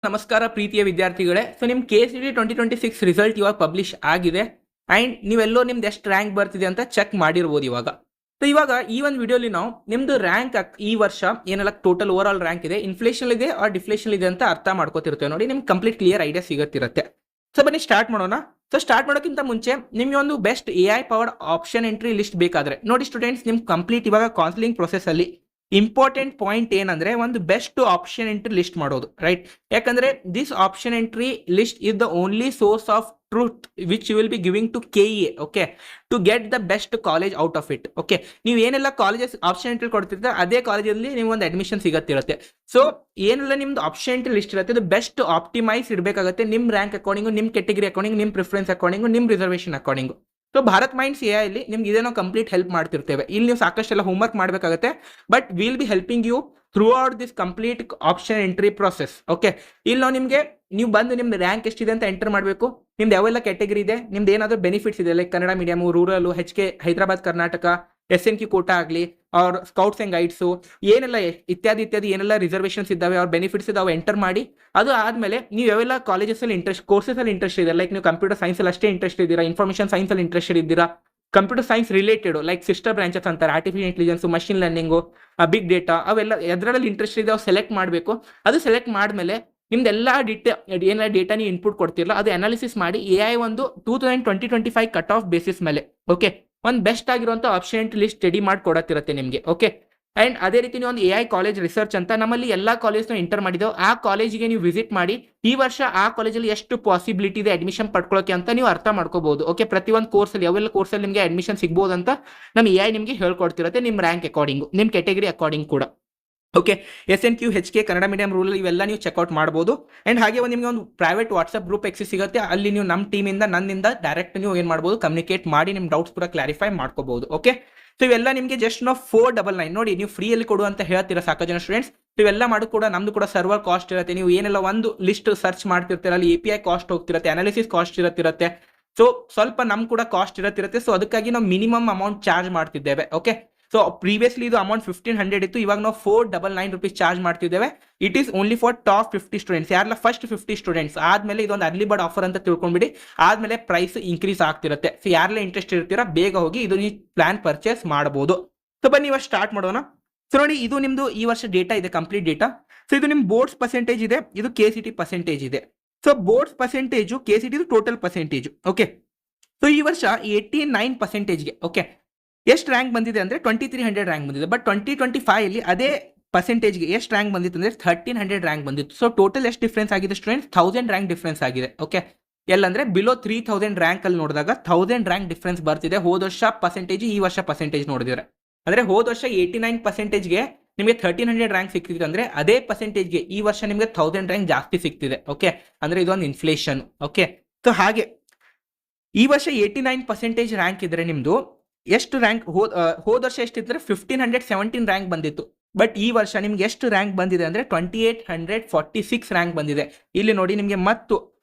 ನಮಸ್ಕಾರ ಪ್ರೀತಿಯ ವಿದ್ಯಾರ್ಥಿಗಳೇ. ಸೊ ನಿಮ್ಮ KCET 2026 ರಿಸಲ್ಟ್ ಇವಾಗ ಪಬ್ಲಿಷ್ ಆಗಿದೆ ಆ್ಯಂಡ್ ನೀವೆಲ್ಲೋ ನಿಮ್ದು ಎಷ್ಟು ರ್ಯಾಂಕ್ ಬರ್ತಿದೆ ಅಂತ ಚೆಕ್ ಮಾಡಿರ್ಬೋದು ಇವಾಗ. ಸೊ ಇವಾಗ ಈ ಒಂದು ವಿಡಿಯೋಲಿ ನಾವು ನಿಮ್ದು ರ್ಯಾಂಕ್ ಈ ವರ್ಷ ಏನೆಲ್ಲ ಟೋಟಲ್ ಓವರ್ ಆಲ್ ರ್ಯಾಂಕ್ ಇದೆ, ಇನ್ಫ್ಲೇಷನ್ ಇದೆ ಆರ್ ಡಿಫ್ಲೇಷನ್ ಇದೆ ಅಂತ ಅರ್ಥ ಮಾಡ್ಕೋತಿರ್ತೇವೆ ನೋಡಿ, ನಿಮ್ಗೆ ಕಂಪ್ಲೀಟ್ ಕ್ಲಿಯರ್ ಐಡಿಯಾ ಸಿಗುತ್ತಿರುತ್ತೆ. ಸೊ ಬನ್ನಿ ಸ್ಟಾರ್ಟ್ ಮಾಡೋಣ. ಸೊ ಸ್ಟಾರ್ಟ್ ಮಾಡೋಕ್ಕಿಂತ ಮುಂಚೆ ನಿಮಗೆ ಒಂದು best AI powered option entry list ಬೇಕಾದ್ರೆ ನೋಡಿ ಸ್ಟೂಡೆಂಟ್ಸ್, ನಿಮ್ಗೆ ಕಂಪ್ಲೀಟ್ ಇವಾಗ ಕೌನ್ಸಿಲಿಂಗ್ ಪ್ರೊಸೆಸ್ ಅಲ್ಲಿ ಇಂಪಾರ್ಟೆಂಟ್ ಪಾಯಿಂಟ್ ಏನಂದ್ರೆ ಒಂದು ಬೆಸ್ಟ್ ಆಪ್ಷನ್ ಎಂಟ್ರಿ ಲಿಸ್ಟ್ ಮಾಡೋದು, ರೈಟ್? ಯಾಕಂದ್ರೆ this option entry list is the only source of truth which you will be giving to KEA, okay, to get the best college out of it. Okay, ನೀವು ಏನೆಲ್ಲ colleges option entry ಕೊಡ್ತಿರ್ತಾರೆ ಅದೇ ಕಾಲೇಜಲ್ಲಿ ನೀವು ಒಂದು admission ಸಿಗತ್ತಿರುತ್ತೆ. So ಏನೆಲ್ಲ ನಿಮ್ದು option entry list ಇರುತ್ತೆ ಅದು ಬೆಸ್ಟ್ ಆಪ್ಟಿಮೈಸ್ ಇಡಬೇಕಾಗುತ್ತೆ ನಿಮ್ಮ ರ್ಯಾಂಕ್ ಅಕಾರ್ಡಿಂಗು, ನಿಮ್ಮ ಕೆಟಗರಿ ಅಕಾರ್ಡಿಂಗ್, ನಿಮ್ಮ ಪ್ರಿಫರೆನ್ಸ್ ಅಕಾರ್ಡಿಂಗು, ನಿಮ್ಮ reservation according. So Bharat Minds AI ಅಲ್ಲಿ ನಿಮ್ಗೆ ಇದೇನೋ ಕಂಪ್ಲೀಟ್ ಹೆಲ್ಪ್ ಮಾಡ್ತಿರ್ತೇವೆ. ಇಲ್ಲಿ ನೀವು ಸಾಕಷ್ಟೆಲ್ಲ ಹೋಮ್ವರ್ಕ್ ಮಾಡಬೇಕಾಗುತ್ತೆ, but will be helping you throughout this complete option entry process. Okay, ಇಲ್ಲಿ ನಾವು ನಿಮಗೆ ನೀವು ಬಂದು ನಿಮ್ದು ರ್ಯಾಂಕ್ ಎಷ್ಟಿದೆ ಅಂತ ಎಂಟರ್ ಮಾಡಬೇಕು, ನಿಮ್ದು ಯಾವೆಲ್ಲ ಕ್ಯಾಟಗರಿ ಇದೆ, ನಿಮ್ದು ಏನಾದರೂ ಬೆನಿಫಿಟ್ಸ್ ಇದೆ like Kannada medium, rural, HK Hyderabad Karnataka, SNQ quota ಆಗಲಿ ಅವ್ರ ಸ್ಕೌಟ್ಸ್ ಆ್ಯಂಡ್ ಗೈಡ್ಸು, ಏನೆಲ್ಲ ಇತ್ಯಾದಿ ಇತ್ಯಾದಿ ಏನೆಲ್ಲ ರಿಸರ್ವೇಷನ್ಸ್ ಇದ್ದಾವೆ, ಅವ್ರ ಬೆನಿಫಿಟ್ಸ್ ಇದಾವೆ ಎಂಟರ್ ಮಾಡಿ. ಅದು ಆದಮೇಲೆ ನೀವು ಯಾವೆಲ್ಲ ಕಾಲೇಜಸಲ್ಲಿ ಕೋರ್ಸಸಲ್ಲಿ ಇಂಟ್ರೆಸ್ಟ್ ಇದೆ, ಲೈಕ್ ನೀವು ಕಂಪ್ಯೂಟರ್ ಸೈನ್ಸಲ್ಲಿ ಅಷ್ಟೇ ಇಂಟ್ರೆಸ್ಟ್ ಇದ್ದೀರಾ, ಇನ್ಫಾರ್ಮೇಷನ್ ಸೈನ್ಸಲ್ಲಿ ಇಂಟ್ರೆಸ್ಟ್ ಇದ್ದೀರಾ, computer science related like sister branches ಅಂತಾರೆ, artificial intelligence, machine learning, big data, ಅವೆಲ್ಲ ಎದರಲ್ಲಿ ಇಂಟ್ರೆಸ್ಟ್ ಇದೆ ಅವು ಸೆಲೆಕ್ಟ್ ಮಾಡಬೇಕು. ಅದು ಸೆಲೆಕ್ಟ್ ಮಾಡಿದ್ಮೇಲೆ ನಿಮ್ದೆಲ್ಲ ಏನೆಲ್ಲ ಡೇಟಾ ನೀವು ಇನ್ಪುಟ್ ಕೊಡ್ತಿರಲ್ಲ ಅದು ಅನಾಲಿಸಿಸ್ ಮಾಡಿ AI ಒಂದು 2025 ಕಟ್ ಆಫ್ ಬೇಸಿಸ್ ಮೇಲೆ ಓಕೆ ಒಂದು ಬೆಸ್ಟ್ ಆಗಿರುವಂಥ ಆಪ್ಷನ್ ಲಿಸ್ಟ್ ರೆಡಿ ಮಾಡಿ ಕೊಡತ್ತಿರುತ್ತೆ ನಿಮಗೆ. ಓಕೆ, ಆ್ಯಂಡ್ ಅದೇ ರೀತಿ ನೀವು ಒಂದು AI ಕಾಲೇಜ್ ರಿಸರ್ಚ್ ಅಂತ ನಮ್ಮಲ್ಲಿ ಎಲ್ಲ ಕಾಲೇಜ್ನ ಎಂಟರ್ ಮಾಡಿದ್ದೆವು, ಆ ಕಾಲೇಜಿಗೆ ನೀವು ವಿಸಿಟ್ ಮಾಡಿ ಈ ವರ್ಷ ಆ ಕಾಲೇಜಲ್ಲಿ ಎಷ್ಟು ಪಾಸಿಬಿಲಿಟಿ ಇದೆ ಅಡ್ಮಿಷನ್ ಪಡ್ಕೊಳ್ಳೋಕೆ ಅಂತ ನೀವು ಅರ್ಥ ಮಾಡ್ಕೋಬಹುದು. ಓಕೆ, ಪ್ರತಿಯೊಂದು ಕೋರ್ಸಲ್ಲಿ ಯಾವೆಲ್ಲ ಕೋರ್ಸಲ್ಲಿ ನಿಮಗೆ ಅಡ್ಮಿಷನ್ ಸಿಗ್ಬೋದು ಅಂತ ನಮ್ಮ AI ನಿಮಗೆ ಹೇಳ್ಕೊಡ್ತಿರುತ್ತೆ ನಿಮ್ಮ ರ್ಯಾಂಕ್ ಅಕಾರ್ಡಿಂಗು, ನಿಮ್ಮ ಕೆಟಗರಿ ಅಕಾರ್ಡಿಂಗ್ ಕೂಡ. Okay, SNQ, HK Kannada medium, rural ಇವೆಲ್ಲ ನೀವು ಚೆಕ್ಔಟ್ ಮಾಡ್ಬೋದು. ಆ್ಯಂಡ್ ಹಾಗೆ ನಿಮಗೆ ಒಂದು ಪ್ರೈವೇಟ್ ವಾಟ್ಸಪ್ ಗ್ರೂಪ್ ಎಕ್ಸಿ ಸಿಗುತ್ತೆ, ಅಲ್ಲಿ ನೀವು ನಮ್ಮ ಟೀಮಿಂದ ನನ್ನಿಂದ ಡೈರೆಕ್ಟ್ ನೀವು ಏನು ಮಾಡ್ಬೋದು ಕಮ್ಯುನಿಕೇಟ್ ಮಾಡಿ ನಿಮ್ಮ ಡೌಟ್ಸ್ ಕೂಡ ಕ್ಲಾರಿಫೈ ಮಾಡ್ಕೋಬಹುದು. ಓಕೆ, ಸೊ ಇವೆಲ್ಲ ನಿಮಗೆ ಜಸ್ಟ್ ನಾವು 499 ನೋಡಿ ನೀವು ಫ್ರೀಯಲ್ಲಿ ಕೊಡು ಅಂತ ಹೇಳ್ತೀರಾ ಸಾಕು ಜನ ಸ್ಟೂಡೆಂಟ್ಸ್. ಇವೆಲ್ಲ ಮಾಡೋದು ಕೂಡ ನಮ್ದು ಕೂಡ ಸರ್ವರ್ ಕಾಸ್ಟ್ ಇರುತ್ತೆ, ನೀವು ಏನೆಲ್ಲ ಒಂದು ಲಿಸ್ಟ್ ಸರ್ಚ್ ಮಾಡ್ತಿರ್ತೀರ ಅಲ್ಲಿ API ಕಾಸ್ಟ್ ಹೋಗ್ತಿರುತ್ತೆ, ಅನಾಲಿಸಿಸ್ ಕಾಸ್ಟ್ ಇರುತ್ತಿರುತ್ತೆ, ಸೊ ಸ್ವಲ್ಪ ನಮ್ ಕೂಡ ಕಾಸ್ಟ್ ಇರುತ್ತಿರುತ್ತೆ. ಸೊ ಅದಕ್ಕಾಗಿ ನಾವು ಮಿನಿಮಮ್ ಅಮೌಂಟ್ ಚಾರ್ಜ್ ಮಾಡ್ತಿದ್ದೇವೆ. ಓಕೆ, ಸೊ ಪ್ರೀವಿಯಸ್ಲಿ ಇದು ಅಮೌಂಟ್ 1500 ಇತ್ತು, ಇವಾಗ ನಾವು 499 rupees ಚಾರ್ಜ್ ಮಾಡ್ತಿದ್ದೇವೆ. It is only for top 50 students, ಯಾರೆಲ್ಲ ಫಸ್ಟ್ 50 ಸ್ಟೂಡೆಂಟ್ಸ್ ಆದ್ಮೇಲೆ ಇದೊಂದು ಅರ್ಲಿ ಬರ್ಡ್ ಆಫರ್ ಅಂತ ತಿಳ್ಕೊಂಡ್ಬಿಡಿ, ಆದ್ಮೇಲೆ ಪ್ರೈಸ್ ಇನ್ಕ್ರೀಸ್ ಆಗ್ತಿರುತ್ತೆ. ಸೊ ಯಾರೆಲ್ಲ ಇಂಟ್ರೆಸ್ಟ್ ಇರ್ತೀರಾ ಬೇಗ ಹೋಗಿ ಇದು ನೀವು ಪ್ಲಾನ್ ಪರ್ಚೇಸ್ ಮಾಡಬಹುದು. ಸೊ ಬನ್ನಿ ಇವಾಗ ಸ್ಟಾರ್ಟ್ ಮಾಡೋಣ. ಸೊ ನೋಡಿ ಇದು ನಿಮ್ದು ಈ ವರ್ಷ ಡೇಟಾ ಇದೆ, ಕಂಪ್ಲೀಟ್ ಡೇಟಾ. ಸೊ ಇದು ನಿಮ್ ಬೋರ್ಡ್ಸ್ ಪರ್ಸೆಂಟೇಜ್ ಇದೆ, ಇದು KCET ಪರ್ಸೆಂಟೇಜ್ ಇದೆ. So boards percentage, KCET total percentage. Okay, so ಈ ವರ್ಷ 89%ಗೆ ಓಕೆ ಎಷ್ಟು ರ್ಯಾಂಕ್ ಬಂದಿದೆ ಅಂದರೆ 2300 ರ್ಯಾಂಕ್ ಬಂದಿದೆ. ಬಟ್ 2025 ಅಲ್ಲಿ ಅದೇ ಪರ್ಸೆಂಟೇಜ್ಗೆ ಎಷ್ಟು ರ್ಯಾಂಕ್ ಬಂದಿತ್ತು ಅಂದರೆ 1300 ರ್ಯಾಂಕ್ ಬಂದಿತ್ತು. ಸೊ ಟೋಟಲ್ ಎಷ್ಟು ಡಿಫ್ರೆನ್ಸ್ ಆಗಿದೆ ಸ್ಟೂಡೆಂಟ್ಸ್? 1000 ರ್ಯಾಂಕ್ ಡಿಫ್ರೆನ್ಸ್ ಆಗಿದೆ. ಓಕೆ, ಎಲ್ಲಂದ್ರೆ ಬಿಲೋ 3000 ರ್ಯಾಂಕ್ ಅಲ್ಲಿ ನೋಡಿದಾಗ 1000 ರ್ಯಾಂಕ್ ಡಿಫ್ರೆನ್ಸ್ ಬರ್ತಿದೆ. ಹೋದ ವರ್ಷ ಪರ್ಸೆಂಟೇಜ್ ಈ ವರ್ಷ ಪರ್ಸೆಂಟೇಜ್ ನೋಡಿದ್ರೆ ಅಂದ್ರೆ ಹೋದ ವರ್ಷ 89%ಗೆ ನಿಮಗೆ 1300 ರ್ಯಾಂಕ್ ಸಿಕ್ತಿದೆ ಅಂದ್ರೆ ಅದೇ ಪರ್ಸೆಂಟೇಜ್ಗೆ ಈ ವರ್ಷ ನಿಮಗೆ 1000 ರ್ಯಾಂಕ್ ಜಾಸ್ತಿ ಸಿಗ್ತಿದೆ. ಓಕೆ, ಅಂದ್ರೆ ಇದೊಂದು ಇನ್ಫ್ಲೇಷನ್. ಓಕೆ, ಸೊ ಹಾಗೆ ಈ ವರ್ಷ 89% ರ್ಯಾಂಕ್ ಇದ್ರೆ ನಿಮ್ದು ಎಷ್ಟು ರ್ಯಾಂಕ್ ಹೋದ ವರ್ಷ ಎಷ್ಟಿದ್ರೆ 1517 ರ್ಯಾಂಕ್ ಬಂದಿತ್ತು. ಬಟ್ ಈ ವರ್ಷ ನಿಮ್ಗೆ ಎಷ್ಟು ರ್ಯಾಂಕ್ ಬಂದಿದೆ ಅಂದ್ರೆ 2846 ರ್ಯಾಂಕ್ ಬಂದಿದೆ. ಇಲ್ಲಿ ನೋಡಿ ನಿಮಗೆ ಮತ್ತು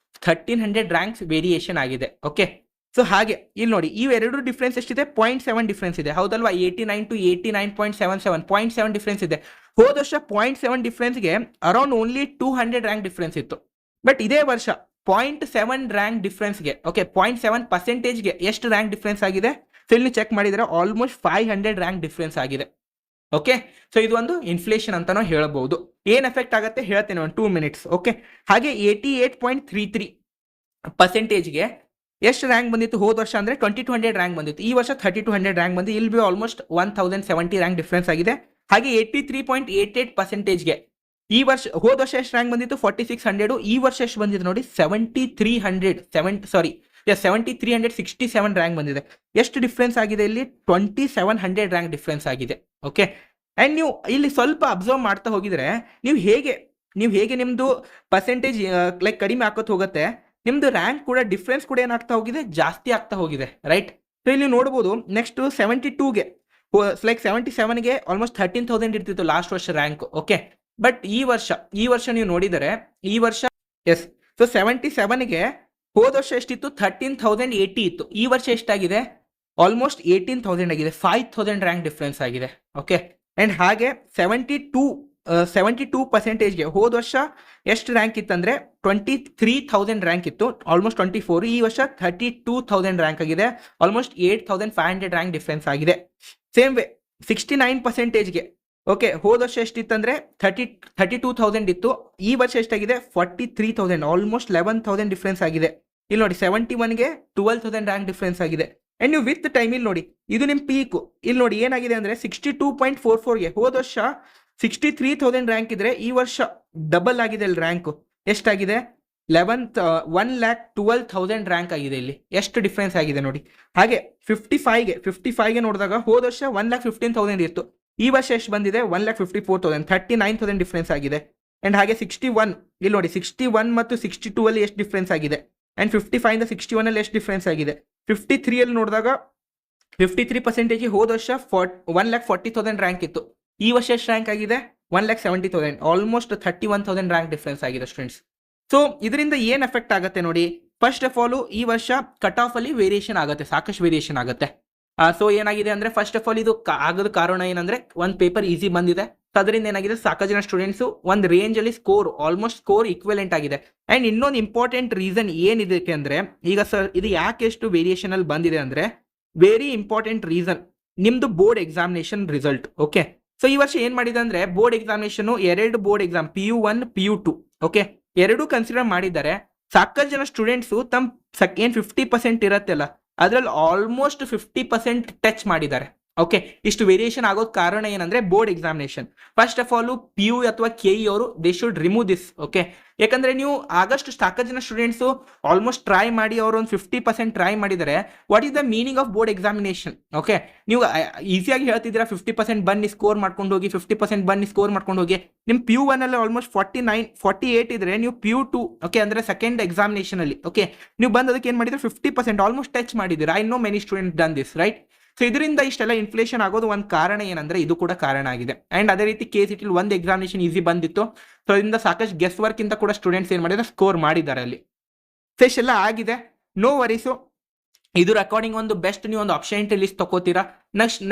1300 ರ್ಯಾಂಕ್ಸ್ ವೇರಿಯೇಷನ್ ಆಗಿದೆ. ಓಕೆ, ಸೊ ಹಾಗೆ ಇಲ್ಲಿ ನೋಡಿ ಇವೆರಡು ಡಿಫ್ರೆನ್ಸ್ ಎಷ್ಟಿದೆ? 0.7 ಡಿಫ್ರೆನ್ಸ್ ಇದೆ, ಹೌದಲ್ವಾ? 89 to 89.77 0.7 ಡಿಫ್ರೆನ್ಸ್ ಇದೆ. ಹೋದ ವರ್ಷ 0.7 ಡಿಫ್ರೆನ್ಸ್ಗೆ ಅರೌಂಡ್ ಓನ್ಲಿ 200 ರ್ಯಾಂಕ್ ಡಿಫ್ರೆನ್ಸ್ ಇತ್ತು. ಬಟ್ ಇದೇ ವರ್ಷ 0.7 ರ್ಯಾಂಕ್ ಡಿಫ್ರೆನ್ಸ್ಗೆ ಓಕೆ 0.7%ಗೆ ಎಷ್ಟು ರ್ಯಾಂಕ್ ಡಿಫ್ರೆನ್ಸ್ ಆಗಿದೆ? ಸೊ ಇಲ್ಲಿ ಚೆಕ್ ಮಾಡಿದರೆ ಆಲ್ಮೋಸ್ಟ್ 500 ರ್ಯಾಂಕ್ ಡಿಫ್ರೆನ್ಸ್ ಆಗಿದೆ. ಓಕೆ, ಸೊ ಇದು ಒಂದು ಇನ್ಫ್ಲೇಷನ್ ಅಂತಾನೂ ಹೇಳಬಹುದು. ಏನ್ ಎಫೆಕ್ಟ್ ಆಗುತ್ತೆ ಹೇಳ್ತೇನೆ ಒಂದು 2 minutes. ಓಕೆ, ಹಾಗೆ 88.33%ಗೆ ಎಷ್ಟು ರ್ಯಾಂಕ್ ಬಂದಿತ್ತು ಹೋದ ವರ್ಷ ಅಂದ್ರೆ 2200 ರ್ಯಾಂಕ್ ಬಂದಿತ್ತು. ಈ ವರ್ಷ 3200 ರ್ಯಾಂಕ್ ಬಂದಿದೆ. ಇಲ್ಲಿ ಬಿ ಆಲ್ಮೋಸ್ಟ್ 1070 ರ್ಯಾಂಕ್ ಡಿಫ್ರೆನ್ಸ್ ಆಗಿದೆ. ಹಾಗೆ 83.88%ಗೆ ಈ ವರ್ಷ ಹೋದ ವರ್ಷ ಎಷ್ಟು ರ್ಯಾಂಕ್ ಬಂದಿತ್ತು? 4600. ಈ ವರ್ಷ ಎಷ್ಟು ಬಂದಿದೆ ನೋಡಿ 7367 ರ್ಯಾಂಕ್ ಬಂದಿದೆ. ಎಷ್ಟು ಡಿಫ್ರೆನ್ಸ್ ಆಗಿದೆ ಇಲ್ಲಿ? 2700 ರ್ಯಾಂಕ್ ಡಿಫ್ರೆನ್ಸ್ ಆಗಿದೆ. ಓಕೆ, ಅಂಡ್ ನೀವು ಇಲ್ಲಿ ಸ್ವಲ್ಪ ಅಬ್ಸರ್ವ್ ಮಾಡ್ತಾ ಹೋಗಿದ್ರೆ ನೀವು ಹೇಗೆ ನಿಮ್ದು ಪರ್ಸೆಂಟೇಜ್ ಲೈಕ್ ಕಡಿಮೆ ಹಾಕೋತ್ ಹೋಗುತ್ತೆ, ನಿಮ್ದು ರ್ಯಾಂಕ್ ಕೂಡ ಡಿಫ್ರೆನ್ಸ್ ಕೂಡ ಏನಾಗ್ತಾ ಹೋಗಿದೆ? ಜಾಸ್ತಿ ಆಗ್ತಾ ಹೋಗಿದೆ, ರೈಟ್? ಸೊ ಇಲ್ಲಿ ನೋಡ್ಬೋದು ನೆಕ್ಸ್ಟ್ 72ಗೆ ಲೈಕ್ 77ಗೆ ಆಲ್ಮೋಸ್ಟ್ 13,000 ಇರ್ತಿತ್ತು ಲಾಸ್ಟ್ ವರ್ಷ ರ್ಯಾಂಕ್. ಓಕೆ, ಬಟ್ ಈ ವರ್ಷ ನೀವು ನೋಡಿದರೆ ಈ ವರ್ಷ ಎಸ್, ಸೊ 77ಗೆ ಹೋದ ವರ್ಷ ಎಷ್ಟಿತ್ತು? 13,080 ಇತ್ತು. ಈ ವರ್ಷ ಎಷ್ಟಾಗಿದೆ? ಆಲ್ಮೋಸ್ಟ್ 18,000 ಆಗಿದೆ. 5,000 ರ್ಯಾಂಕ್ ಡಿಫ್ರೆನ್ಸ್ ಆಗಿದೆ. ಓಕೆ, ಅಂಡ್ ಹಾಗೆ 72 72%ಗೆ ಹೋದ ವರ್ಷ ಎಷ್ಟು ರ್ಯಾಂಕ್ ಇತ್ತಂದ್ರೆ 23,000 ರ್ಯಾಂಕ್ ಇತ್ತು, ಆಲ್ಮೋಸ್ಟ್ 24. ಈ ವರ್ಷ 32,000 ರ್ಯಾಂಕ್ ಆಗಿದೆ, ಆಲ್ಮೋಸ್ಟ್ 8,500 ರ್ಯಾಂಕ್ ಡಿಫ್ರೆನ್ಸ್ ಆಗಿದೆ. ಸೇಮ್ ವೇ 69%ಗೆ ಓಕೆ, ಹೋದ ವರ್ಷ ಎಷ್ಟಿತ್ತಂದ್ರೆ 32,000 ಇತ್ತು, ಈ ವರ್ಷ ಎಷ್ಟಾಗಿದೆ 43,000, ಆಲ್ಮೋಸ್ಟ್ 11,000 ಡಿಫ್ರೆನ್ಸ್ ಆಗಿದೆ. ಇಲ್ಲಿ ನೋಡಿ 71ಗೆ 12,000 ರ್ಯಾಂಕ್ ಡಿಫ್ರೆನ್ಸ್ ಆಗಿದೆ. ಅಂಡ್ ನೀವು ವಿತ್ ಟೈಮ್ ಇಲ್ಲಿ ನೋಡಿ, ಇದು ನಿಮ್ಮ ಪೀಕು. ಇಲ್ಲಿ ನೋಡಿ ಏನಾಗಿದೆ ಅಂದ್ರೆ 62.44ಗೆ ಹೋದ ವರ್ಷ 63,000 ರ್ಯಾಂಕ್ ಇದ್ರೆ ಈ ವರ್ಷ ಡಬಲ್ ಆಗಿದೆ. ಇಲ್ಲಿ ರ್ಯಾಂಕು ಎಷ್ಟಾಗಿದೆ 1,12,000 ರ್ಯಾಂಕ್ ಆಗಿದೆ. ಇಲ್ಲಿ ಎಷ್ಟು ಡಿಫ್ರೆನ್ಸ್ ಆಗಿದೆ ನೋಡಿ. ಹಾಗೆ 55ಗೆ ನೋಡಿದಾಗ ಹೋದ ವರ್ಷ 1,15,000 ಇತ್ತು, ಈ ವರ್ಷ ಎಷ್ಟು ಬಂದಿದೆ 1,54,000, 39,000 ಡಿಫ್ರೆನ್ಸ್ ಆಗಿದೆ. ಅಂಡ್ ಹಾಗೆ 61, ಇಲ್ಲಿ ನೋಡಿ 61 ಮತ್ತು 62 ಅಲ್ಲಿ ಎಷ್ಟು ಡಿಫ್ರೆನ್ಸ್ ಆಗಿದೆ. ಅಂಡ್ 55 ಇಂದ 61 ಅಲ್ಲಿ ಎಷ್ಟು ಡಿಫ್ರೆನ್ಸ್ ಆಗಿದೆ. 53 ಅಲ್ಲಿ ನೋಡಿದಾಗ 53% ಹೋದ ವರ್ಷ 1,40,000 ರ್ಯಾಂಕ್ ಇತ್ತು, ಈ ವರ್ಷ ಎಷ್ಟು ರ್ಯಾಂಕ್ ಆಗಿದೆ 1,70,000, ಆಲ್ಮೋಸ್ಟ್ 31,000 ರ್ಯಾಂಕ್ ಡಿಫ್ರೆನ್ಸ್ ಆಗಿದೆ ಸ್ಟೂಡೆಂಟ್ಸ್. ಸೊ ಇದರಿಂದ ಏನು ಎಫೆಕ್ಟ್ ಆಗುತ್ತೆ ನೋಡಿ. ಫಸ್ಟ್ ಆಫ್ ಆಲ್ ಈ ವರ್ಷ ಕಟ್ ಆಫ್ ಅಲ್ಲಿ ವೇರಿಯೇಷನ್ ಆಗುತ್ತೆ, ಸಾಕಷ್ಟು ವೇರಿಯೇಷನ್ ಆಗುತ್ತೆ. ಸೊ ಏನಾಗಿದೆ ಅಂದ್ರೆ ಫಸ್ಟ್ ಆಫ್ ಆಲ್ ಇದು ಆಗೋದ ಕಾರಣ ಏನಂದ್ರೆ ಒಂದು ಪೇಪರ್ ಈಸಿ ಬಂದಿದೆ, ಅದರಿಂದ ಏನಾಗಿದೆ ಸಾಕಷ್ಟು ಜನ ಸ್ಟೂಡೆಂಟ್ಸ್ ಒಂದು ರೇಂಜ್ ಅಲ್ಲಿ ಆಲ್ಮೋಸ್ಟ್ ಸ್ಕೋರ್ ಈಕ್ವಲೆಂಟ್ ಆಗಿದೆ. ಅಂಡ್ ಇನ್ನೊಂದು ಇಂಪಾರ್ಟೆಂಟ್ ರೀಸನ್ ಏನಿದಕ್ಕೆ ಅಂದ್ರೆ, ಈಗ ಸರ್ ಇದು ಯಾಕೆ ಎಷ್ಟು ವೇರಿಯೇಷನ್ ಅಲ್ಲಿ ಬಂದಿದೆ ಅಂದ್ರೆ, ವೆರಿ ಇಂಪಾರ್ಟೆಂಟ್ ರೀಸನ್ ನಿಮ್ದು board examination result. Okay, so ಈ ವರ್ಷ ಏನ್ ಮಾಡಿದೆ ಅಂದ್ರೆ board examination 2 board exam PU1 PU2 okay, ಎರಡೂ ಕನ್ಸಿಡರ್ ಮಾಡಿದ್ದಾರೆ. ಸಾಕಷ್ಟು ಜನ ಸ್ಟೂಡೆಂಟ್ಸ್ ತಮ್ಮ ಏನ್ 50% ಇರತ್ತಲ್ಲ ಅದ್ರಲ್ಲಿ ಆಲ್ಮೋಸ್ಟ್ 50% ಟಚ್ ಮಾಡಿದ್ದಾರೆ. ಓಕೆ, ಇಷ್ಟು ವೇರಿಯೇಷನ್ ಆಗೋದ್ ಕಾರಣ ಏನಂದ್ರೆ board examination. First of all PU ಅಥವಾ KE ಅವರು they should remove this. Okay, ಯಾಕಂದ್ರೆ ನೀವು ಆಗಷ್ಟು ಸಾಕಷ್ಟು ಜನ ಸ್ಟೂಡೆಂಟ್ಸ್ ಆಲ್ಮೋಸ್ಟ್ ಟ್ರೈ ಮಾಡಿ ಅವರು ಒಂದು 50% ಟ್ರೈ ಮಾಡಿದರೆ what is the meaning of board examination. Okay, ನೀವು ಈಸಿಯಾಗಿ ಹೇಳ್ತಿದ್ದೀರಾ 50% ಬನ್ನಿ ಸ್ಕೋರ್ ಮಾಡ್ಕೊಂಡು ಹೋಗಿ, 50% ಬನ್ನಿ ಸ್ಕೋರ್ ಮಾಡ್ಕೊಂಡು ಹೋಗಿ. ನಿಮ್ PU1 ಅಲ್ಲಿ ಆಲ್ಮೋಸ್ಟ್ 48 ಇದ್ರೆ ನೀವು PU2 ಓಕೆ ಅಂದ್ರೆ ಸೆಕೆಂಡ್ ಎಕ್ಸಾಮಿನೇಷನ್ ಅಲ್ಲಿ ಓಕೆ ನೀವು ಬಂದು ಅದಕ್ಕೆ ಏನ್ ಮಾಡಿದ್ರೆ 50% ಆಲ್ಮೋಸ್ಟ್ ಟಚ್ ಮಾಡಿದ್ದೀರಾ. I know many student done this right. So ಇದರಿಂದ ಇಷ್ಟೆಲ್ಲ ಇನ್ಫ್ಲೇಷನ್ ಆಗೋದು ಒಂದು ಕಾರಣ ಏನಂದ್ರೆ ಇದು ಕೂಡ ಕಾರಣ ಆಗಿದೆ. ಅಂಡ್ ಅದೇ ರೀತಿ KCT ಒಂದು ಎಕ್ಸಾಮಿನೇಷನ್ ಈಸಿ ಬಂದಿತ್ತು, ಸೊ ಇದರಿಂದ ಸಾಕಷ್ಟು ಗೆಸ್ ವರ್ಕ್ ಇಂದ ಕೂಡ ಸ್ಟೂಡೆಂಟ್ಸ್ ಏನ್ ಮಾಡಿದ್ರೆ ಸ್ಕೋರ್ ಮಾಡಿದ್ದಾರೆ ಅಲ್ಲಿ. ಸೊ ಇಷ್ಟೆಲ್ಲ ಆಗಿದೆ, ನೋ ವರೀಸು. ಇದು ರೆಕಾರ್ಡಿಂಗ್ ಒಂದು ಬೆಸ್ಟ್ ನೀವು ಒಂದು ಆಪ್ಷನ್ ಎಂಟ್ರಿ ಲಿಸ್ಟ್ ತಗೋತೀರಾ.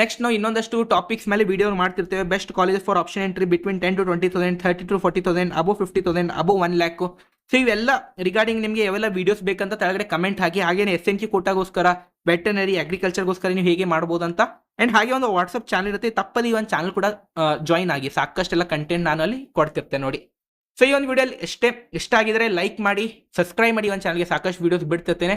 ನೆಕ್ಸ್ಟ್ ನಾವು ಇನ್ನೊಂದಷ್ಟು ಟಾಪಿಕ್ಸ್ ಮೇಲೆ ವಿಡಿಯೋ ಮಾಡ್ತಿರ್ತೇವೆ. Best college for option entry between 10 to 20,000, 30 to 40,000, above 50,000, above 1 lakh. So ಇವೆಲ್ಲ ರಿಗಾರ್ಡಿಂಗ್ ನಿಮಗೆ ಯಾವೆಲ್ಲ ವಿಡಿಯೋಸ್ ಬೇಕಂತ ಕೆಳಗಡೆ ಕಮೆಂಟ್ ಹಾಕಿ. ಹಾಗೇನೆ SNC ಕೋಟಾಗೋಸ್ಕರ, ವೆಟರ್ನರಿ, ಅಗ್ರಿಕಲ್ಚರ್ಗೋಸ್ಕರ ನೀವು ಹೇಗೆ ಮಾಡ್ಬೋದು ಅಂತ. ಅಂಡ್ ಹಾಗೆ ಒಂದು ವಾಟ್ಸಪ್ ಚಾನಲ್ ಇರುತ್ತೆ, ತಪ್ಪದಿ ಒಂದು ಚಾನಲ್ ಕೂಡ ಜಾಯಿನ್ ಆಗಿ. ಸಾಕಷ್ಟೆಲ್ಲ ಕಂಟೆಂಟ್ ನಾನು ಅಲ್ಲಿ ಕೊಡ್ತಿರ್ತೇನೆ ನೋಡಿ. ಸೊ ಈ ಒಂದು ವಿಡಿಯೋಲಿ ಇಷ್ಟ ಆಗಿದ್ರೆ ಲೈಕ್ ಮಾಡಿ, ಸಬ್ಸ್ಕ್ರೈಬ್ ಮಾಡಿ, ಒಂದು ಚಾನಲ್ಗೆ ಸಾಕಷ್ಟು ವಿಡಿಯೋಸ್ ಬಿಡ್ತಿರ್ತೇನೆ.